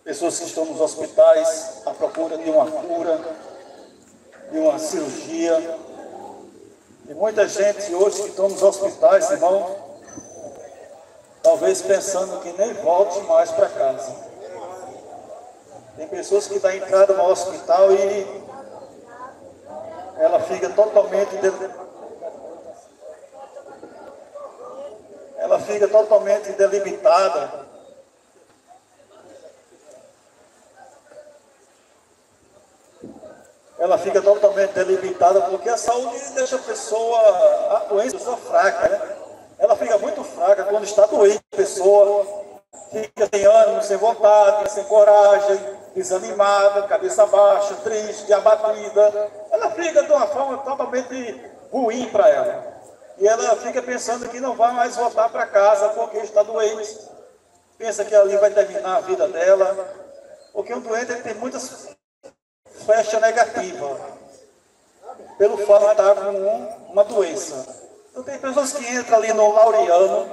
pessoas que estão nos hospitais à procura de uma cura, de uma cirurgia. E muita gente hoje que estão nos hospitais, irmão, talvez pensando que nem volte mais para casa. Tem pessoas que dão entrada no hospital e ela fica totalmente delimitada. Ela fica totalmente delimitada porque a saúde deixa a doença fraca, né? Ela fica muito fraca quando está doente, a pessoa fica sem ânimo, sem vontade, sem coragem, desanimada, cabeça baixa, triste, abatida. Ela fica de uma forma totalmente ruim para ela. E ela fica pensando que não vai mais voltar para casa porque está doente. Pensa que ali vai terminar a vida dela. Porque um doente ele tem muitas flechas negativas, pelo fato de estar com uma doença. Então tem pessoas que entram ali no Laureano,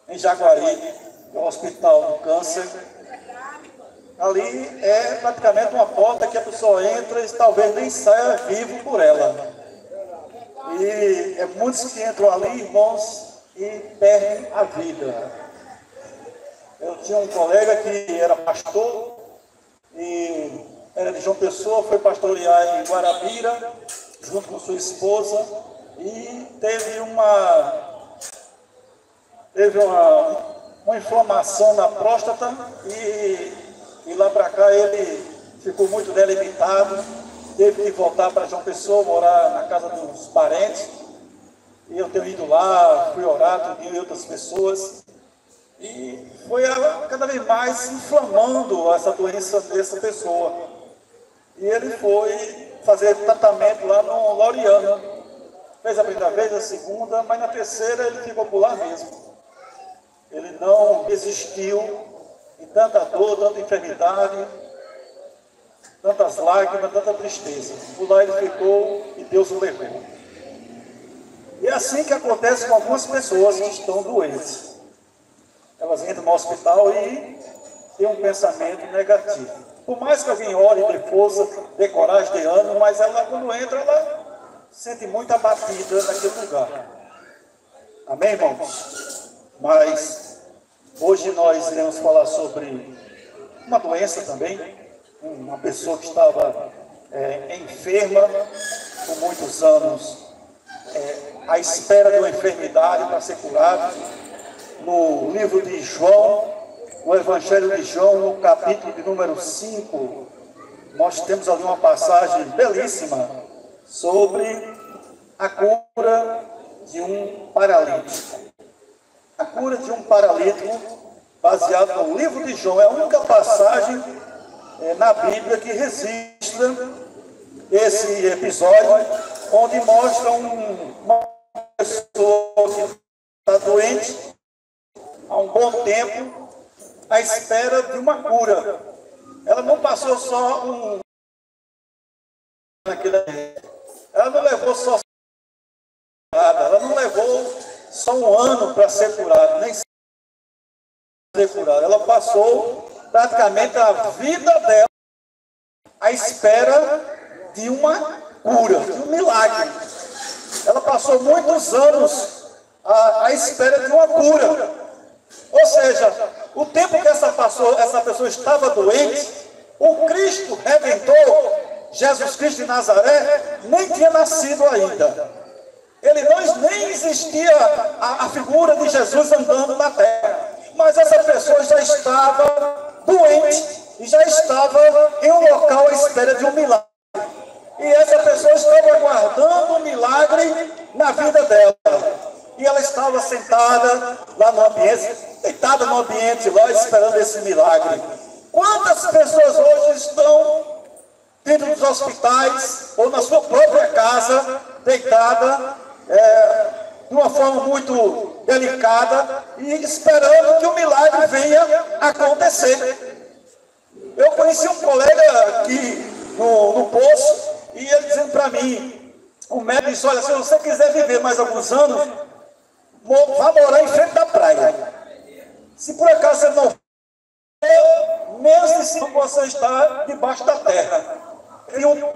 em Jaguari, que é o hospital do câncer. Ali é praticamente uma porta que a pessoa entra e talvez nem saia vivo por ela. E é muitos que entram ali, irmãos, e perdem a vida. Eu tinha um colega que era pastor e era de João Pessoa, foi pastorear em Guarabira, junto com sua esposa, e teve uma inflamação na próstata e lá para cá ele ficou muito delimitado, teve que voltar para João Pessoa, morar na casa dos parentes, e eu tenho ido lá, fui orar, e outras pessoas, e foi cada vez mais inflamando essa doença dessa pessoa. E ele foi fazer tratamento lá no Laureano. Fez a primeira vez, a segunda, mas na terceira ele ficou por lá mesmo. Ele não resistiu em tanta dor, tanta enfermidade, tantas lágrimas, tanta tristeza. Por lá ele ficou e Deus o levou. E é assim que acontece com algumas pessoas que estão doentes. Elas entram no hospital e têm um pensamento negativo. Por mais que alguém ore, dê força, dê coragem, dê ânimo, mas ela, quando entra, ela se sente muito abatida naquele lugar. Amém, irmãos? Mas hoje nós iremos falar sobre uma doença também. Uma pessoa que estava enferma por muitos anos, à espera de uma enfermidade para ser curada. No livro de João, no Evangelho de João, no capítulo de número 5, nós temos ali uma passagem belíssima sobre a cura de um paralítico. A cura de um paralítico, baseado no livro de João, é a única passagem na Bíblia que registra esse episódio, onde mostra uma pessoa que está doente há um bom tempo, à espera de uma cura. Ela não passou só ela não levou só ela não levou só um ano para ser curada, nem ser curada. Ela passou praticamente a vida dela à espera de uma cura, de um milagre. Ela passou muitos anos à espera de uma cura. Ou seja, o tempo que essa pessoa estava doente, o Cristo Redentor, Jesus Cristo de Nazaré, nem tinha nascido ainda. Nem existia a figura de Jesus andando na terra. Mas essa pessoa já estava doente e já estava em um local à espera de um milagre. E essa pessoa estava aguardando um milagre na vida dela. E ela estava sentada lá no ambiente, deitada no ambiente lá, esperando esse milagre. Quantas pessoas hoje estão dentro dos hospitais ou na sua própria casa, deitada, de uma forma muito delicada e esperando que o milagre venha acontecer? Eu conheci um colega aqui no poço e ele dizendo para mim, o médico disse: olha, se você quiser viver mais alguns anos, vá morar em frente da praia. Se por acaso você não for, se sinta que você está debaixo da terra. Tinha um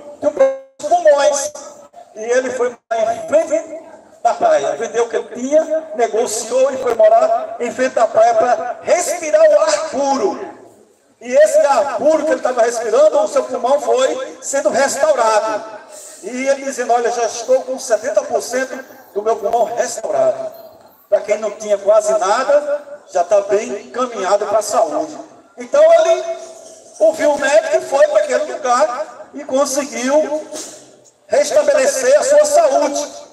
pulmões. E ele foi em frente da praia, vendeu o que ele tinha, negociou e foi morar em frente da praia para respirar o ar puro. E esse ar puro que ele estava respirando, o seu pulmão foi sendo restaurado. E ele dizendo, olha, já estou com 70% do meu pulmão restaurado. Para quem não tinha quase nada, já está bem encaminhado para a saúde. Então ele ouviu o médico e foi para aquele lugar e conseguiu restabelecer a sua saúde.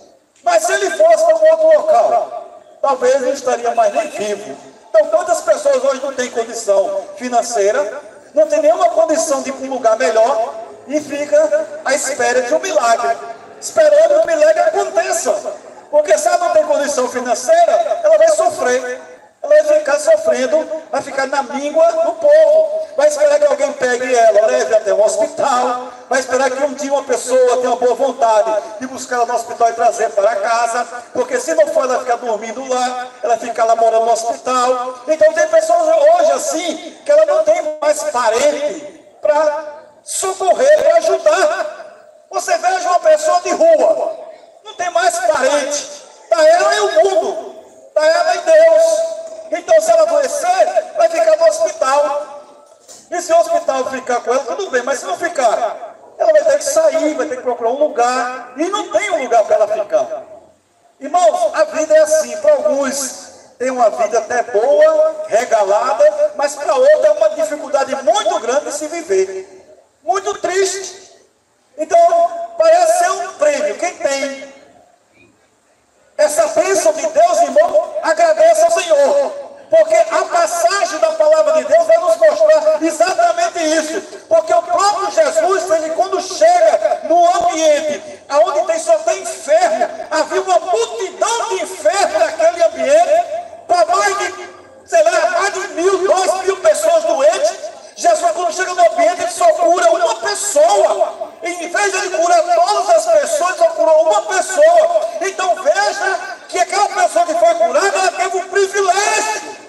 Mas se ele fosse para um outro local, talvez não estaria mais nem vivo. Então, quantas pessoas hoje não têm condição financeira, não tem nenhuma condição de ir para um lugar melhor e fica à espera de um milagre, esperando que o milagre aconteça. Porque se ela não tem condição financeira, ela vai sofrer. Ela vai ficar sofrendo, vai ficar na míngua do povo. Vai esperar que alguém pegue ela, leve até o hospital. Vai esperar que um dia uma pessoa tenha uma boa vontade de buscar ela no hospital e trazer para casa. Porque se não for ela ficar dormindo lá, ela fica lá morando no hospital. Então tem pessoas hoje assim, que ela não tem mais parente para socorrer, para ajudar. Você veja uma pessoa de rua, não tem mais parente. Está ela e o mundo, está ela e Deus. Então, se ela adoecer, vai ficar no hospital. E se o hospital ficar com ela, tudo bem. Mas se não ficar, ela vai ter que sair, vai ter que procurar um lugar. E não tem um lugar para ela ficar. Irmãos, a vida é assim. Para alguns, tem uma vida até boa, regalada. Mas para outros, é uma dificuldade muito grande de se viver. Muito triste. Então, parece ser um prêmio. Quem tem essa bênção de Deus, irmão, agradece ao Senhor. Porque a passagem da palavra de Deus vai nos mostrar exatamente isso. Porque o próprio Jesus, ele quando chega no ambiente onde só tem inferno, havia uma multidão de inferno naquele ambiente, para mais de, sei lá, mais de 1.000, 2.000 pessoas doentes. Jesus, quando chega no ambiente, ele só cura uma pessoa. E em vez de ele curar todas as pessoas, só curou uma pessoa. Então veja que aquela pessoa que foi curada, ela teve um privilégio.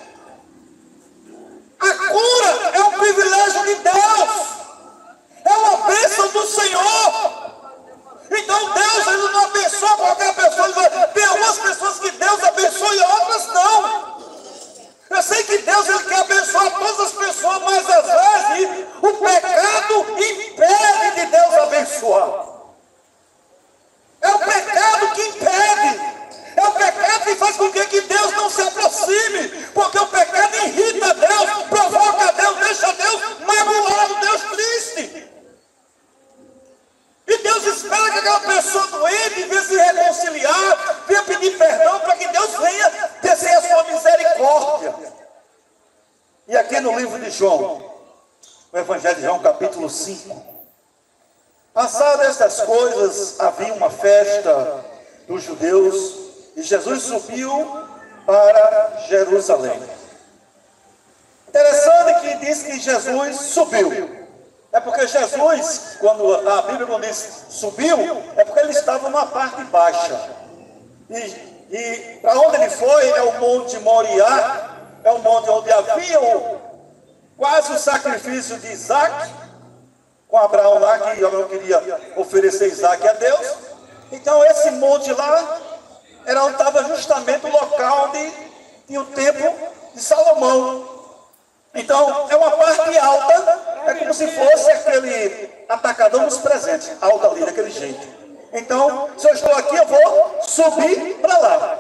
A cura é um privilégio de Deus. É uma bênção do Senhor. Então Deus, ele não abençoa qualquer pessoa. Tem algumas pessoas que Deus abençoa e outras não. Eu sei que Deus, ele quer abençoar todas as pessoas, mas às vezes o pecado impede de Deus abençoar. É o pecado que impede. É o pecado que faz com que Deus não se aproxime. Porque o pecado irrita Deus, provoca Deus, deixa Deus magoado, Deus triste. E Deus espera que aquela pessoa doente venha se reconciliar, venha pedir perdão para que Deus venha descer a sua misericórdia. E aqui no livro de João, o Evangelho de João, capítulo 5. Passadas estas coisas, havia uma festa dos judeus e Jesus subiu para Jerusalém. Interessante que diz que Jesus subiu. É porque Jesus, quando a Bíblia quando diz subiu, é porque ele estava numa parte baixa. E para onde ele foi é o Monte Moriá, é o monte onde havia quase o sacrifício de Isaac, com Abraão lá, que Abraão queria oferecer Isaac a Deus. Então esse monte lá era onde estava justamente o local onde tinha o templo de Salomão. Então é uma parte alta, é como se fosse aquele atacadão dos presentes, alto ali, daquele jeito. Então, se eu estou aqui, eu vou subir para lá.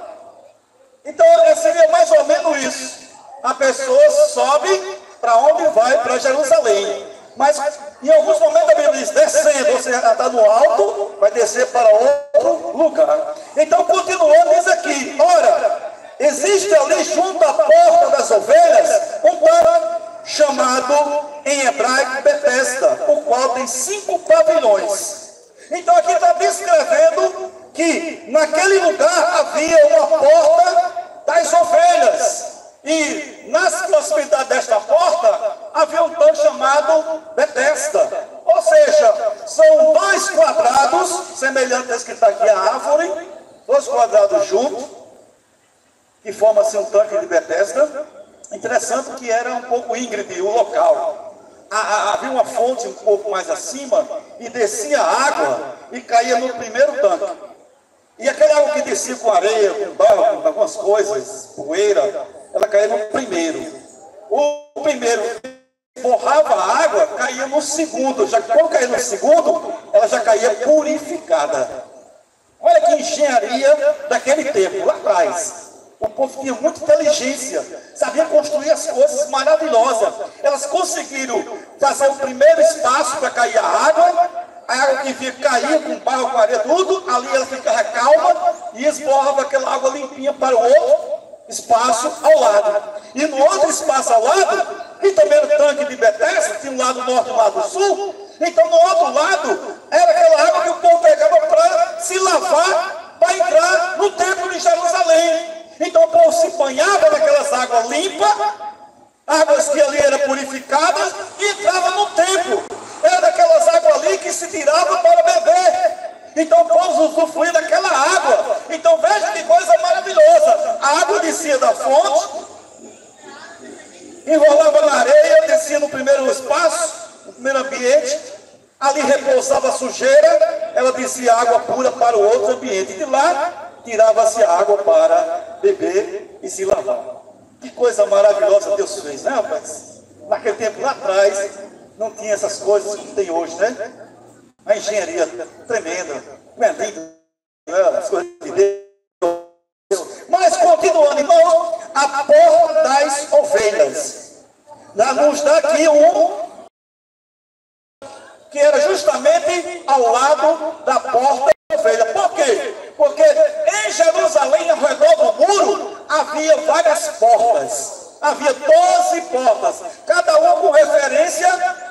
Então seria mais ou menos isso. A pessoa sobe para onde vai? Para Jerusalém. Mas em alguns momentos a Bíblia diz descendo, ou seja, está no alto, vai descer para outro lugar. Então, continuando, diz aqui: ora, existe ali junto à porta das ovelhas um tanque chamado em hebraico Betesda, o qual tem 5 pavilhões. Então aqui está descrevendo que naquele lugar havia uma porta das ovelhas. E nas proximidades desta porta havia um tanque chamado Betesda. Ou seja, são 2 quadrados, semelhantes a que está aqui a árvore, 2 quadrados juntos, que formam assim um tanque de Betesda. Interessante que era um pouco íngreme o local. havia uma fonte um pouco mais acima e descia água e caía no primeiro tanque. E aquela água que descia com areia, com barro, com algumas coisas, poeira, ela caía no primeiro. O primeiro borrava a água, caía no segundo. Já que quando caía no segundo, ela já caía purificada. Olha que engenharia daquele tempo, lá atrás. O povo tinha muita inteligência, sabia construir as coisas maravilhosas. Elas conseguiram fazer o primeiro espaço para cair a água que vinha cair com barro, com areia, tudo, ali ela ficava calma e esborrava aquela água limpinha para o outro espaço ao lado. E no outro espaço ao lado, e também o tanque de Betesda, tinha um lado norte e um lado sul, então no outro lado era aquela água que o povo pegava para se lavar, para entrar no templo de Jerusalém. Então o povo se banhava naquelas águas limpas, águas que ali eram purificadas, e entrava no templo. Era daquelas águas ali que se tirava para beber. Então o povo usufruía daquela água. Então veja que coisa maravilhosa. A água descia da fonte, enrolava na areia, descia no primeiro espaço, no primeiro ambiente, ali repousava a sujeira, ela descia água pura para o outro ambiente. E de lá tirava-se água para beber e se lavar. Que coisa maravilhosa Deus fez, né, rapaz? Naquele tempo lá atrás, não tinha essas coisas que tem hoje, né? A engenharia tremenda, linda, as coisas de Deus. Mas continuando, irmão, a porta das ovelhas. Nos dá aqui que era justamente ao lado da porta da ovelha. Por quê? Porque em Jerusalém, ao redor do muro, havia várias portas. Havia 12 portas, cada uma com referência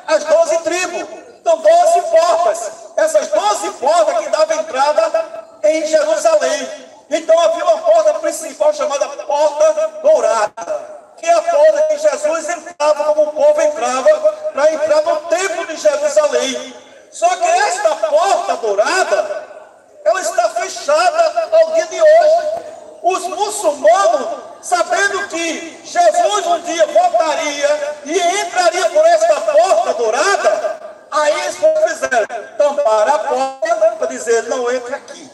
às 12 tribos. Então, 12 portas. Essas 12 portas que davam entrada em Jerusalém. Então, havia uma porta principal chamada Porta Dourada, que é a porta que Jesus entrava, como o povo entrava, para entrar no templo de Jerusalém. Só que esta Porta Dourada, ela está fechada ao dia de hoje. Os muçulmanos, sabendo que Jesus um dia voltaria e entraria por esta Porta Dourada, aí eles fizeram tampar a porta para dizer, não entra aqui.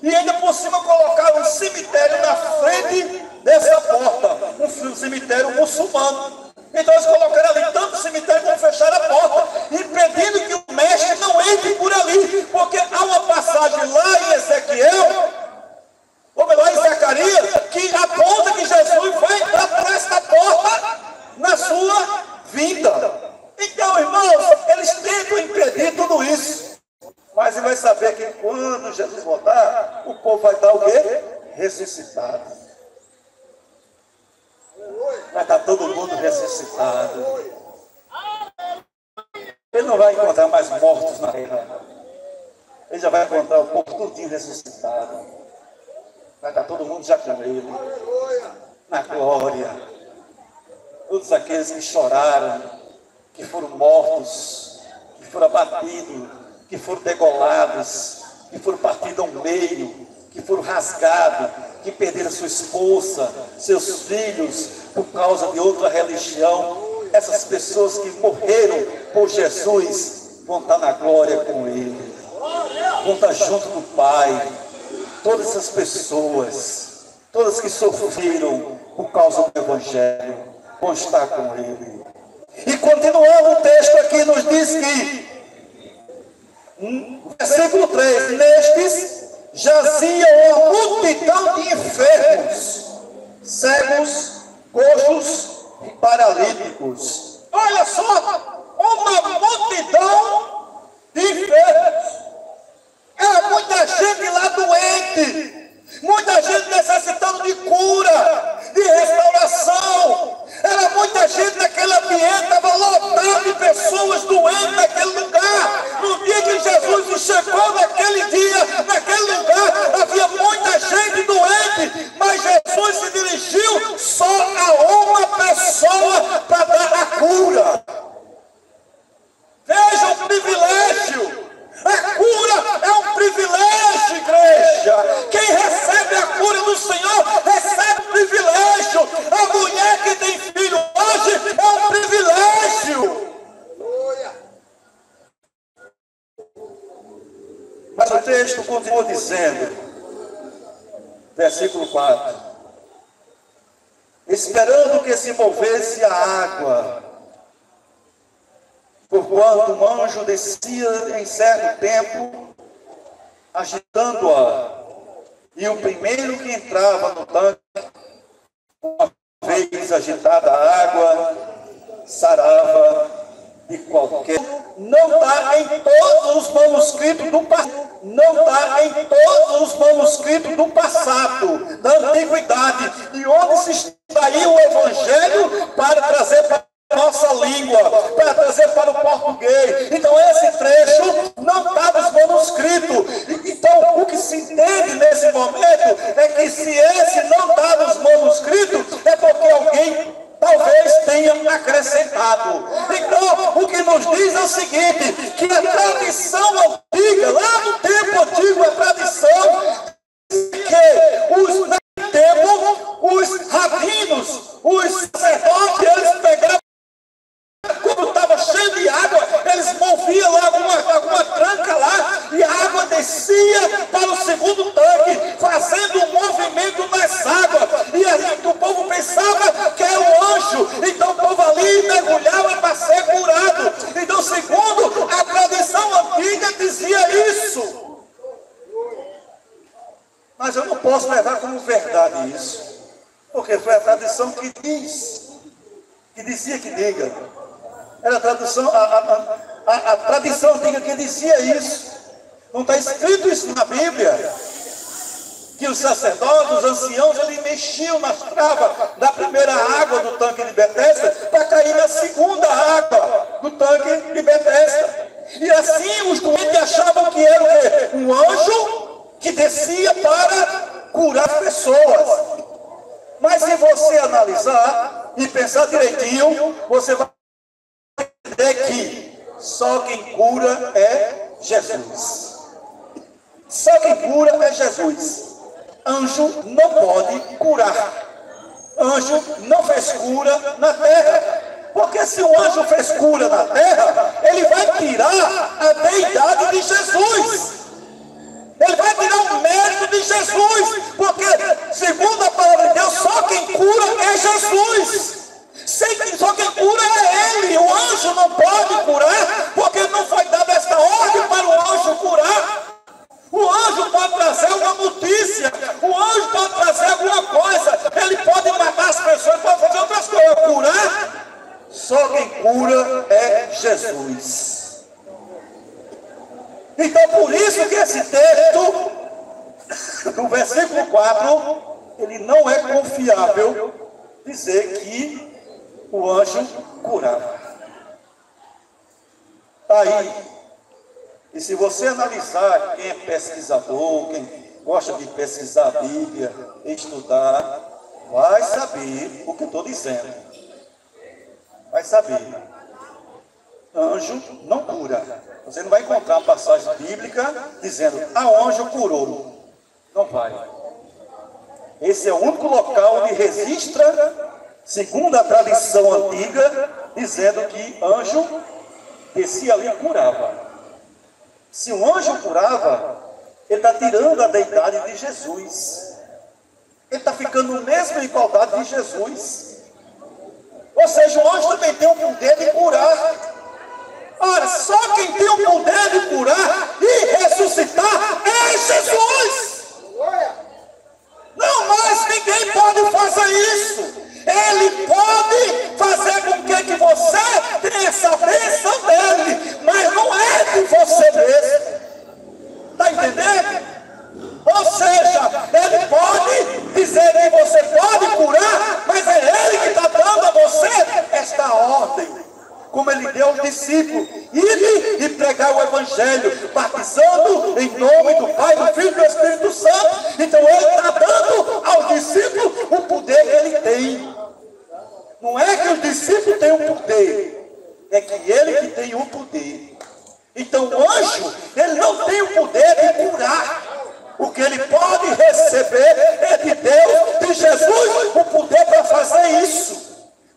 E ainda por cima colocaram um cemitério na frente dessa porta, um cemitério muçulmano. Então eles colocaram ali tanto cemitério como fecharam a porta, impedindo que o mestre não entre por ali, porque há uma passagem lá em Ezequiel, ou melhor, em Zacarias, que aponta que Jesus vai entrar por esta porta na sua vinda. Então, irmãos, eles tentam impedir tudo isso. Mas ele vai saber que quando Jesus voltar, o povo vai estar o quê? Ressuscitado. Vai estar todo mundo ressuscitado. Ele não vai encontrar mais mortos na terra. Ele já vai encontrar o povo tudinho ressuscitado. Vai estar todo mundo já com ele. Na glória. Todos aqueles que choraram, que foram mortos, que foram abatidos, que foram degolados, que foram partidos ao meio, que foram rasgados, que perderam sua esposa, seus filhos, por causa de outra religião. Essas pessoas que morreram por Jesus vão estar na glória com Ele, vão estar junto do Pai. Todas essas pessoas, todas que sofreram por causa do Evangelho, vão estar com Ele. E continuando o texto aqui nos diz que, versículo 3, nestes jazia uma multidão de enfermos, cegos, coxos e paralíticos. Olha só, uma multidão de enfermos. Era muita gente lá doente, muita gente necessitando de cura, de restauração. Era muita gente naquele ambiente, estava lotado de pessoas doentes naquele lugar. No dia que Jesus chegou naquele dia, naquele lugar, havia muita gente doente, mas Jesus se dirigiu só a uma pessoa para dar a cura. Veja o privilégio. A cura é um privilégio, igreja. Quem recebe a cura do Senhor recebe o privilégio texto continua dizendo, versículo 4, esperando que se movesse a água, porquanto um anjo descia em certo tempo, agitando-a, e o primeiro que entrava no tanque, uma vez agitada a água, sarava de qualquer. Não está em todos os manuscritos do passado. Não está em todos os manuscritos do passado, da antiguidade, de onde se extraiu o Evangelho para trazer para a nossa língua, para trazer para o português. Então esse trecho não está nos manuscritos. Então o que se entende nesse momento é que se esse não está nos manuscritos, é porque alguém talvez tenha acrescentado. Então, o que nos diz é o seguinte, que a tradição antiga, lá no tempo antigo, a tradição que naquele tempo, os rabinos, os sacerdotes, eles pegavam, quando estava cheio de água, eles moviam lá alguma tranca lá, e a água descia para o segundo tanque, fazendo um movimento nas águas, e o povo pensava que era um anjo, então o povo ali mergulhava para ser curado. Então, segundo a tradição antiga, dizia isso. Mas eu não posso levar como verdade isso, porque foi a tradição que dizia que diga. Era a tradição antiga que dizia isso. Não está escrito isso na Bíblia, que os sacerdotes, os anciãos, eles mexiam nas travas da primeira água do tanque de Betesda para cair na segunda água do tanque de Betesda. E assim os doentes achavam que era o quê? Um anjo que descia para curar as pessoas. Mas se você analisar e pensar direitinho, você vai entender que só quem cura é Jesus. Só quem cura é Jesus. Anjo não pode curar. Anjo não fez cura na terra. Porque se o anjo fez cura na terra, ele vai tirar a deidade de Jesus. Ele vai tirar o mérito de Jesus. Porque, segundo a palavra de Deus, só quem cura é Jesus. Só quem cura é Ele. O anjo não pode curar, porque não foi dada esta ordem para o anjo curar. O anjo pode trazer uma notícia, o anjo pode trazer alguma coisa, ele pode matar as pessoas, pode fazer outras coisas. Curar, só quem cura é Jesus. Então, por isso que esse texto, do versículo 4, ele não é confiável dizer que o anjo curava. Está aí. E se você analisar, quem é pesquisador, quem gosta de pesquisar a Bíblia, estudar, vai saber o que eu estou dizendo. Vai saber. Anjo não cura. Você não vai encontrar uma passagem bíblica dizendo, o anjo curou. Não vai. Esse é o único local onde registra, segundo a tradição antiga, dizendo que anjo descia ali e curava. Se o anjo curava, ele está tirando a deidade de Jesus. Ele está ficando mesmo em igualdade de Jesus. Ou seja, o anjo também tem o poder de curar. Ora, só quem tem o poder de curar e ressuscitar é Jesus. Não mais ninguém pode fazer isso. Ele pode fazer com que você tenha essa bênção dele, mas não é de você mesmo. Está entendendo? Ou seja, ele pode dizer que você pode curar, mas é ele que está dando a você esta ordem. Como ele deu aos discípulos, ir e pregar o Evangelho, batizando em nome do Pai, do Filho e do Espírito Santo. Então ele está dando aos discípulos o poder que ele tem. Não é que os discípulos têm o poder, é que ele que tem o poder. Então o anjo, ele não tem o poder de curar. O que ele pode receber é de Deus, de Jesus, o poder para fazer isso.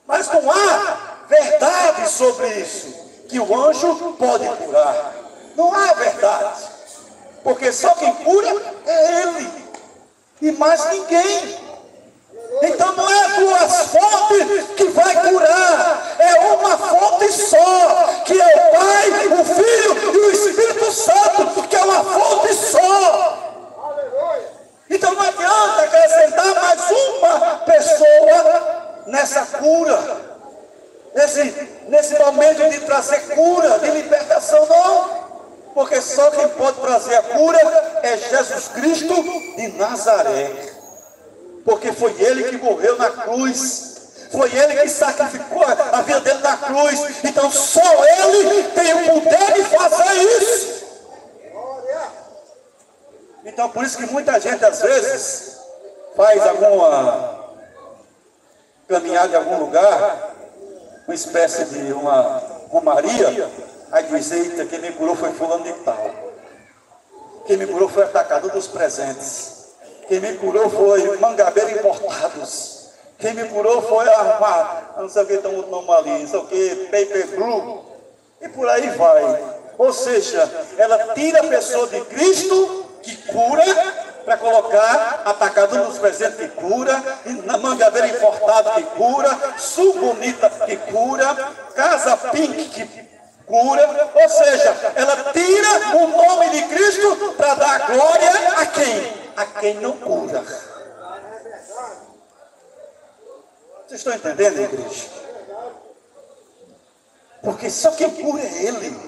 Mas não há verdade sobre isso, que o anjo pode curar. Não há verdade. porque só quem cura é Ele, e mais ninguém. Então não é duas fontes que vai curar, é uma fonte só, que é o Pai, o Filho e o Espírito Santo, que é uma fonte só. Então não adianta acrescentar mais uma pessoa nessa cura, nesse momento de trazer cura, de libertação, não. Porque só quem pode trazer a cura é Jesus Cristo de Nazaré. Porque foi Ele que morreu na cruz. Foi Ele que sacrificou a vida dele na cruz. Então só Ele tem o poder de fazer isso. Então por isso que muita gente às vezes faz alguma caminhada em algum lugar, uma espécie de uma romaria, aí diz: eita, quem me curou foi fulano de tal. Quem me curou foi atacador dos presentes. Quem me curou foi Mangabeira Importados. Quem me curou foi não sei o que, tem outro nome ali, não sei o que, Paper Blue. E por aí vai. Ou seja, ela tira a pessoa de Cristo, que cura, para colocar atacador dos presentes que cura, na Mangabeira Importado que cura, Sul Bonita que cura, Casa Pink que cura. Ou seja, ela tira o nome de Cristo para dar glória a quem? A quem não cura. Vocês estão entendendo, igreja? Porque só quem cura é Ele.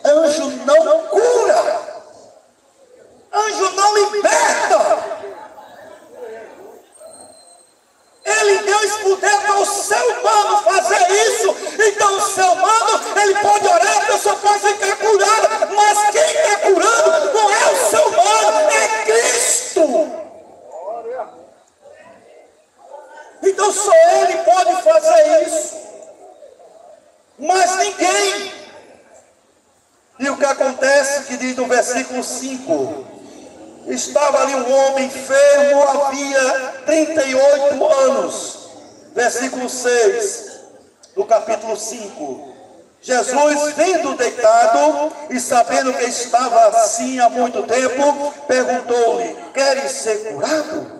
Anjo não cura. Anjo não liberta. Ele deu esse poder para o ser humano fazer isso. Então o ser humano, ele pode orar, a pessoa pode ficar curada. Mas quem está curando não é o ser humano, é Cristo. Então só Ele pode fazer isso. Mas ninguém. E o que acontece, que diz no versículo 5. Estava ali um homem enfermo, havia 38 anos. Versículo 6, do capítulo 5. Jesus, vendo deitado e sabendo que estava assim há muito tempo, perguntou-lhe: queres ser curado?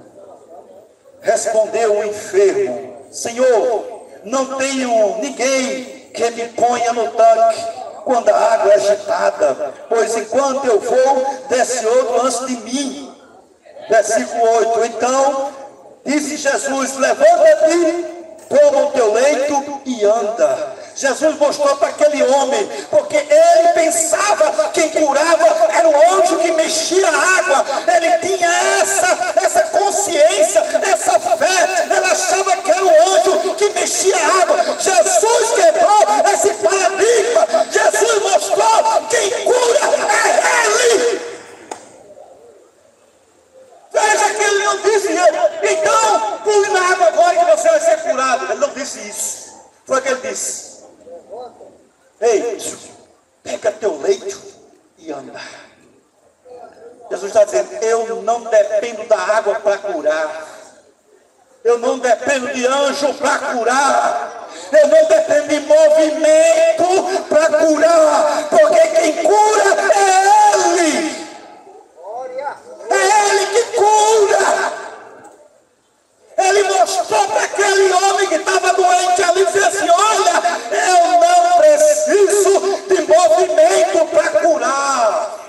Respondeu o enfermo: Senhor, não tenho ninguém que me ponha no tanque quando a água é agitada, pois enquanto eu vou, desce outro antes de mim. Versículo 8. Então disse Jesus: levanta-te, toma o teu leito e anda. Jesus mostrou para aquele homem, porque ele pensava que quem curava era o anjo que mexia a água. Ele tinha essa consciência, essa fé. Ele achava que era o anjo que mexia a água. Jesus quebrou esse paradigma. Jesus mostrou que quem cura é Ele. Veja que ele não disse: então pule na água agora que você vai ser curado. Ele não disse isso. Foi o que ele disse: ei, pega teu leito e anda. Jesus está dizendo: eu não dependo da água para curar. Eu não dependo de anjo para curar. Eu não dependo de movimento para curar. Porque quem cura é Ele. É Ele que cura. Ele mostrou para aquele homem que estava doente ali e disse assim: olha, eu não preciso de movimento para curar.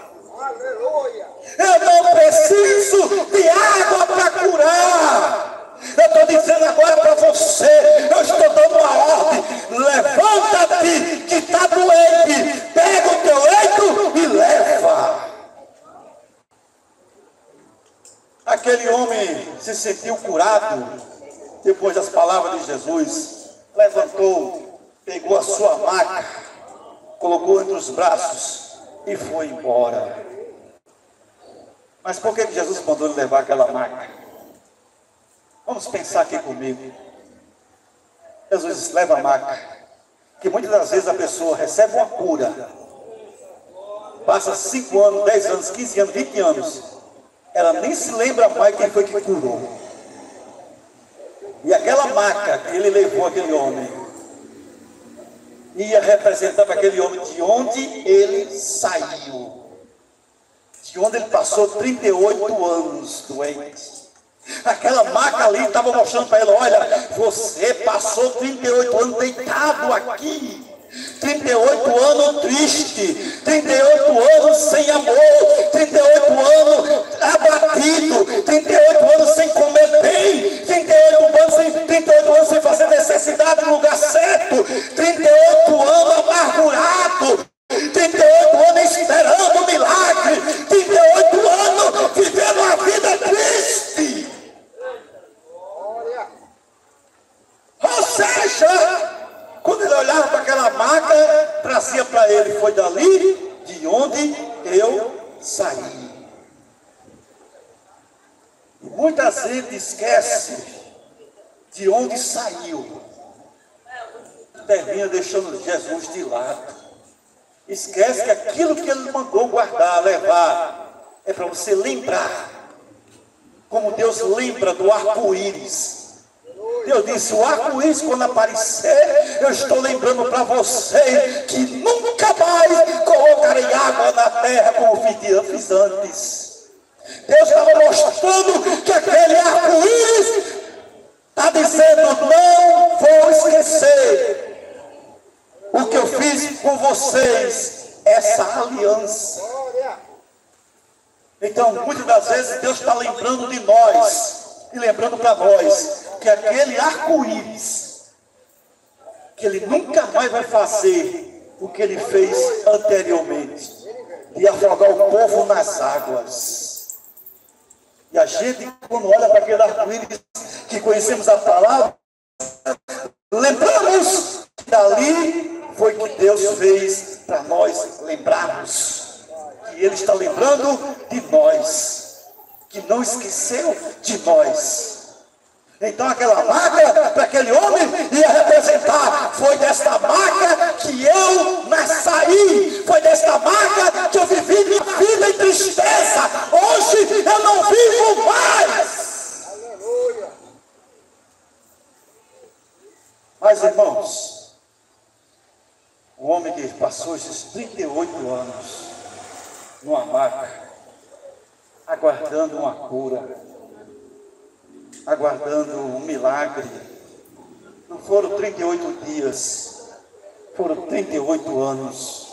Eu não preciso de água para curar. Eu estou dizendo agora para você, eu estou dando uma ordem: levanta-te que está doente, pega o teu leito e leva. Aquele homem se sentiu curado depois das palavras de Jesus. Levantou, pegou a sua maca, colocou entre os braços e foi embora. Mas por que Jesus mandou ele levar aquela maca? Vamos pensar aqui comigo. Jesus disse: leva a maca. Que muitas das vezes a pessoa recebe uma cura, passa 5 anos, 10 anos, 15 anos, 20 anos, ela nem se lembra mais quem foi que curou. E aquela maca que ele levou aquele homem ia representar para aquele homem de onde ele saiu, de onde ele passou 38 anos doente. Aquela maca ali estava mostrando para ele: olha, você passou 38 anos deitado aqui, 38 anos triste, 38 anos sem amor, 38 anos abatido, 38 anos sem comer bem, 38 anos sem fazer necessidade no lugar certo, 38 anos amargurado, 38 anos esperando um milagre, 38 anos vivendo uma vida triste. Ou seja, quando ele olhava para aquela maca, trazia para ele: foi dali de onde eu saí. E muita gente esquece de onde saiu, termina deixando Jesus de lado. Esquece que aquilo que ele mandou guardar, levar, é para você lembrar, como Deus lembra do arco-íris. Deus disse: o arco-íris, quando aparecer, eu estou lembrando para você que nunca mais colocarei água na terra como fiz antes. Deus estava mostrando que aquele arco-íris está dizendo: não vou esquecer o que eu fiz com vocês, essa aliança. Então, muitas das vezes Deus está lembrando de nós, e lembrando para nós, que aquele arco-íris, que ele nunca mais vai fazer o que ele fez anteriormente, de afogar o povo nas águas. E a gente, quando olha para aquele arco-íris, que conhecemos a palavra, lembramos que ali foi que Deus fez para nós lembrarmos. E Ele está lembrando de nós, que não esqueceu de nós. Então aquela maca, para aquele homem, ia representar: foi desta maca que eu saí, foi desta maca que eu vivi minha vida em tristeza. Hoje eu não vivo mais. Aleluia. Mas, irmãos, o homem que passou esses 38 anos numa maca, aguardando uma cura, aguardando um milagre, não foram 38 dias, foram 38 anos.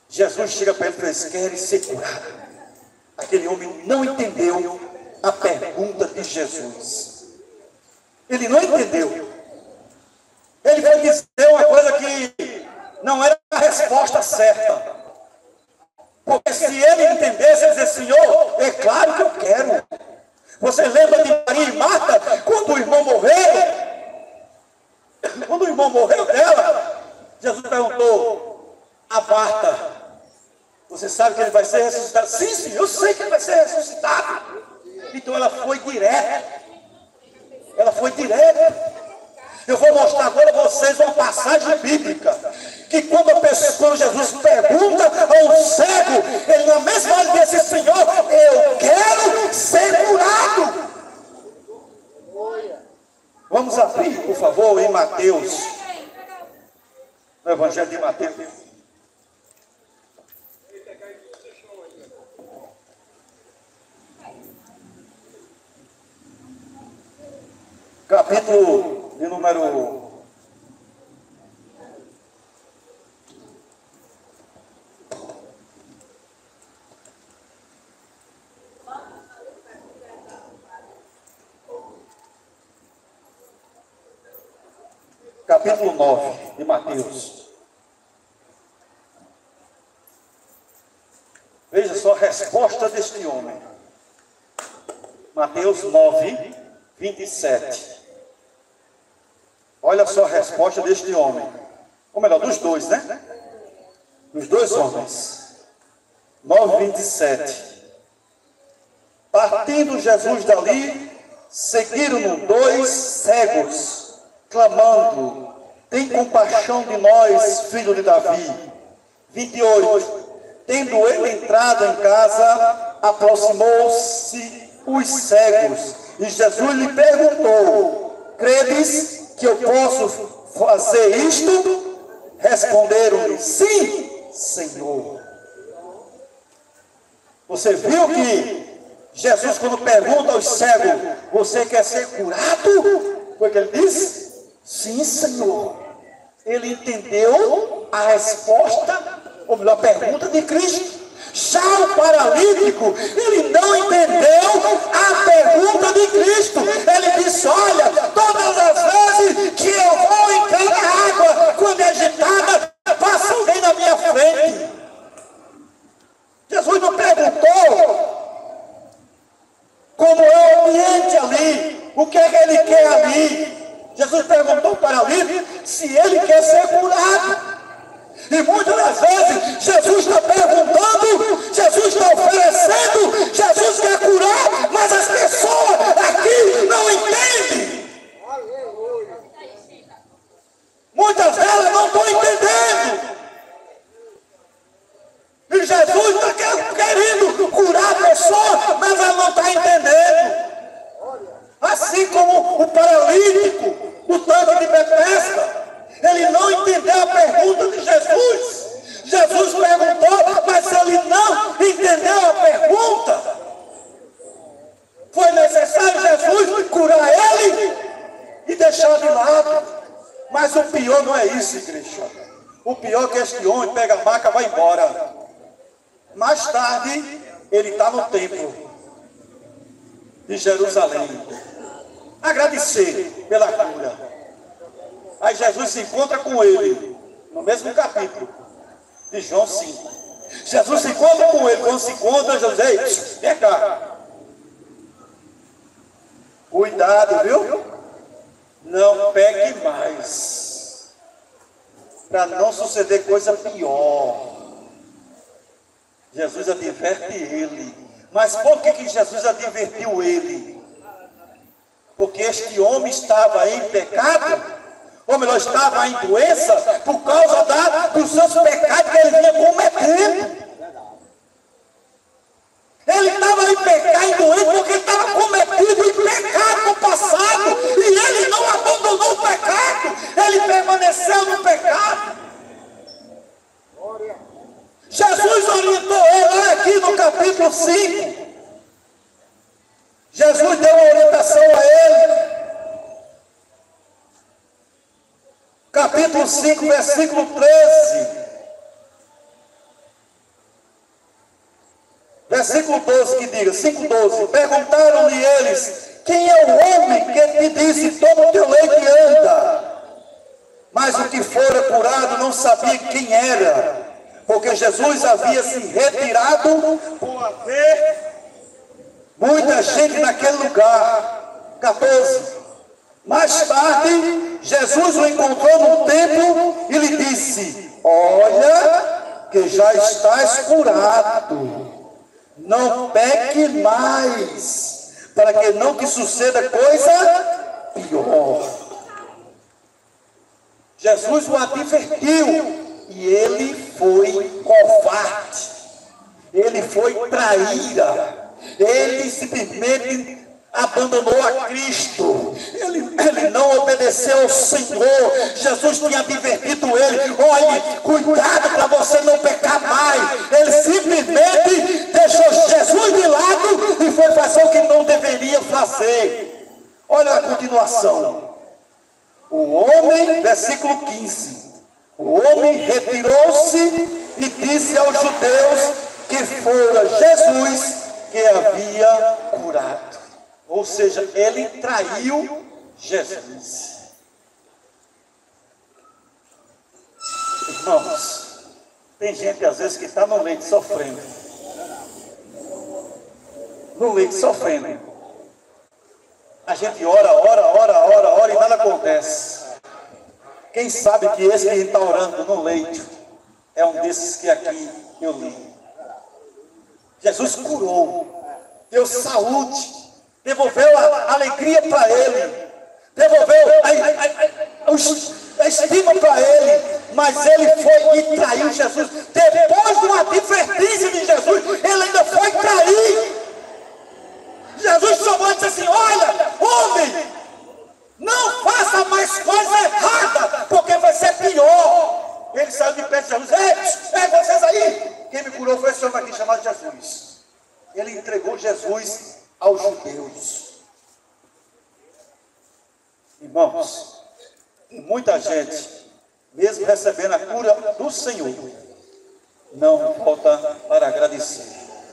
Jesus chega para ele e diz: querem ser curado? Aquele homem não entendeu a pergunta de Jesus. Ele não entendeu. Ele veio dizer uma coisa que não era a resposta certa. Porque se ele entendesse, ele dizia: Senhor, é claro que eu quero. Você lembra de Maria e Marta, quando o irmão morreu? Quando o irmão morreu dela, Jesus perguntou a Marta: você sabe que ele vai ser ressuscitado? Sim, sim, eu sei que ele vai ser ressuscitado. Então ela foi direta. Ela foi direta. Eu vou mostrar agora a vocês uma passagem bíblica, que quando Jesus pergunta a um cego, ele na mesma hora disse: Senhor, eu quero ser curado. Vamos abrir, por favor, em Mateus, no Evangelho de Mateus. Capítulo de número 9 de Mateus. Veja só a resposta deste homem. Mateus 9, 27. Olha só a resposta deste homem. Ou melhor, dos dois, né? Dos dois homens. 9, 27. Partindo Jesus dali, seguiram-no 2 cegos, clamando: tem compaixão de nós, filho de Davi. 28. Tendo ele entrado em casa, aproximou-se os cegos, e Jesus lhe perguntou: credes que eu posso fazer isto? Responderam-lhe: sim, Senhor. Você viu que Jesus, quando pergunta aos cegos, você quer ser curado? Foi o que ele disse? Sim, Senhor. Ele entendeu a resposta, ou melhor, a pergunta de Cristo. Já o paralítico, ele não entendeu a pergunta de Cristo. Ele disse: olha, todas as vezes que eu vou entrar na água, quando é agitada, passa alguém na minha frente. Jesus não perguntou como é o ambiente ali, o que é que ele quer ali. Jesus perguntou ao paralítico se ele quer ser curado. E muitas das vezes Jesus está perguntando, Jesus está oferecendo, Jesus quer curar, mas as pessoas aqui não entendem. Muitas delas não estão entendendo. E Jesus está querendo curar a pessoa, mas ela não está entendendo. Assim como o paralítico do tanque de Betesda, ele não entendeu a pergunta de Jesus. Jesus perguntou, mas ele não entendeu a pergunta. Foi necessário Jesus curar ele e deixar de lado. Mas o pior não é isso, igreja. O pior é que este homem pega a maca e vai embora. Mais tarde, ele está no templo de Jerusalém. Agradecer pela cura. Aí Jesus se encontra com ele, no mesmo capítulo de João 5. Jesus se encontra com ele. Quando se encontra, Jesus diz: ei, vem cá. Cuidado, viu? Não pegue mais, para não suceder coisa pior. Jesus adverte ele. Mas por que Jesus advertiu ele? Porque este homem estava em pecado, ou melhor, estava em doença, por causa dos seus pecados que ele vinha cometendo. Ele estava em pecado, em doença, porque ele estava cometido em pecado no passado, e ele não abandonou o pecado, ele permaneceu no pecado. Jesus orientou ele aqui no capítulo 5. Jesus deu uma orientação a ele. Capítulo 5, versículo 13. Versículo 12 que diga, 5:12. Perguntaram-lhe eles: quem é o homem que te disse, toma o teu leito e anda? Mas o que fora curado não sabia quem era, porque Jesus havia se retirado por haver muita gente naquele lugar. 14. Mais tarde, Jesus o encontrou no templo e lhe disse: olha, que já estás curado, não peque mais, para que não te suceda coisa pior. Jesus o advertiu e ele foi covarde, ele foi traíra, ele simplesmente abandonou a Cristo, ele não obedeceu ao Senhor. Jesus tinha advertido ele: olhe, cuidado para você não pecar mais. Ele simplesmente deixou Jesus de lado e foi fazer o que não deveria fazer. Olha a continuação. O homem, versículo 15, o homem retirou-se e disse aos judeus que fora Jesus que havia curado. Ou seja, ele traiu Jesus. Irmãos, tem gente às vezes que está no leito sofrendo. No leito sofrendo. A gente ora e nada acontece. Quem sabe que esse que a gente está orando no leito é um desses que aqui eu li. Jesus curou, deu saúde, devolveu a alegria para ele, devolveu a estima para ele, mas ele foi e traiu Jesus. Depois de uma advertência de Jesus, ele ainda foi trair. Jesus chamou e disse assim: olha, homem, não faça mais coisa errada, porque vai ser pior. Ele saiu de perto de Jesus: ei, vocês aí, quem me curou foi esse homem aqui chamado Jesus. ele entregou Jesus aos judeus. Irmãos, muita gente, mesmo recebendo a cura do Senhor, não volta para agradecer.